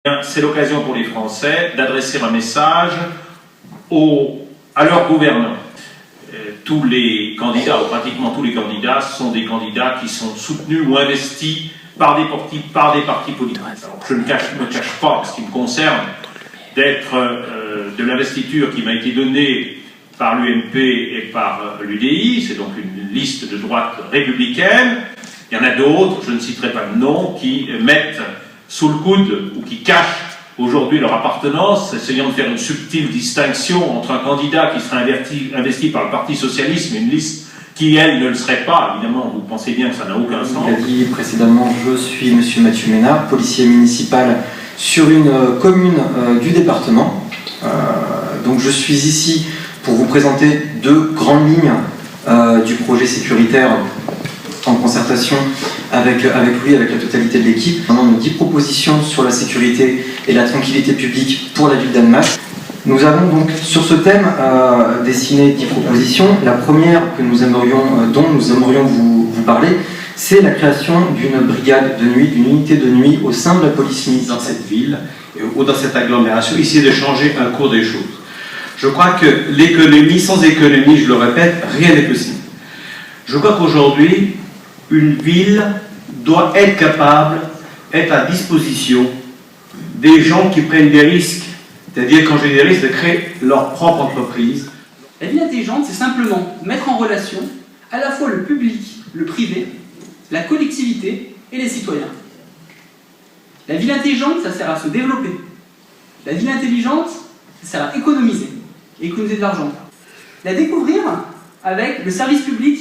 C'est l'occasion pour les Français d'adresser un message à leurs gouvernants. Tous les candidats, ou pratiquement tous les candidats, sont des candidats qui sont soutenus ou investis par des partis politiques. Alors, je ne me cache pas, en ce qui me concerne, d'être de l'investiture qui m'a été donnée par l'UMP et par l'UDI, c'est donc une liste de droite républicaine. Il y en a d'autres, je ne citerai pas de nom, qui mettent sous le coude ou qui cachent aujourd'hui leur appartenance, essayant de faire une subtile distinction entre un candidat qui serait investi par le Parti Socialiste et une liste qui, elle, ne le serait pas. Évidemment, vous pensez bien que ça n'a aucun sens. Il a dit précédemment, je suis M. Mathieu Ménard, policier municipal sur une commune du département. Donc je suis ici pour vous présenter deux grandes lignes du projet sécuritaire en concertation avec lui, avec la totalité de l'équipe. On a 10 propositions sur la sécurité et la tranquillité publique pour la ville d'Annemasse. Nous avons donc sur ce thème dessiné 10 propositions. La première dont nous aimerions vous parler, c'est la création d'une brigade de nuit, d'une unité de nuit au sein de la police municipale. Dans cette ville ou dans cette agglomération, essayer de changer un cours des choses. Je crois que l'économie, sans économie, je le répète, rien n'est possible. Je crois qu'aujourd'hui, une ville doit être capable, être à disposition des gens qui prennent des risques, c'est-à-dire quand j'ai des risques de créer leur propre entreprise. La ville intelligente, c'est simplement mettre en relation à la fois le public, le privé, la collectivité et les citoyens. La ville intelligente, ça sert à se développer. La ville intelligente, ça sert à économiser de l'argent. La découvrir avec le service public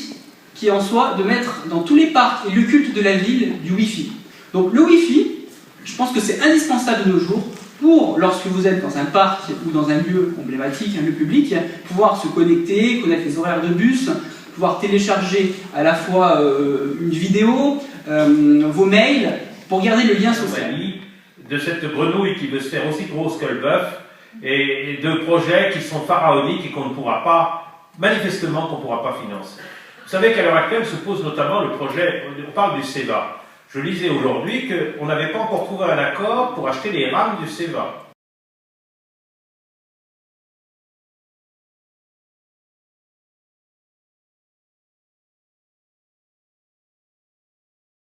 qui est en soi de mettre dans tous les parcs et lieux cultes de la ville du Wi-Fi. Donc le Wi-Fi, je pense que c'est indispensable de nos jours pour, lorsque vous êtes dans un parc ou dans un lieu emblématique, un lieu public, pouvoir se connecter, connaître les horaires de bus, pouvoir télécharger à la fois une vidéo, vos mails, pour garder le lien social. De cette grenouille qui veut se faire aussi grosse que le bœuf, et de projets qui sont pharaoniques et qu'on ne pourra pas, manifestement qu'on ne pourra pas financer. Vous savez qu'à l'heure actuelle se pose notamment le projet, on parle du CEVA. Je lisais aujourd'hui qu'on n'avait pas encore trouvé un accord pour acheter les rames du CEVA.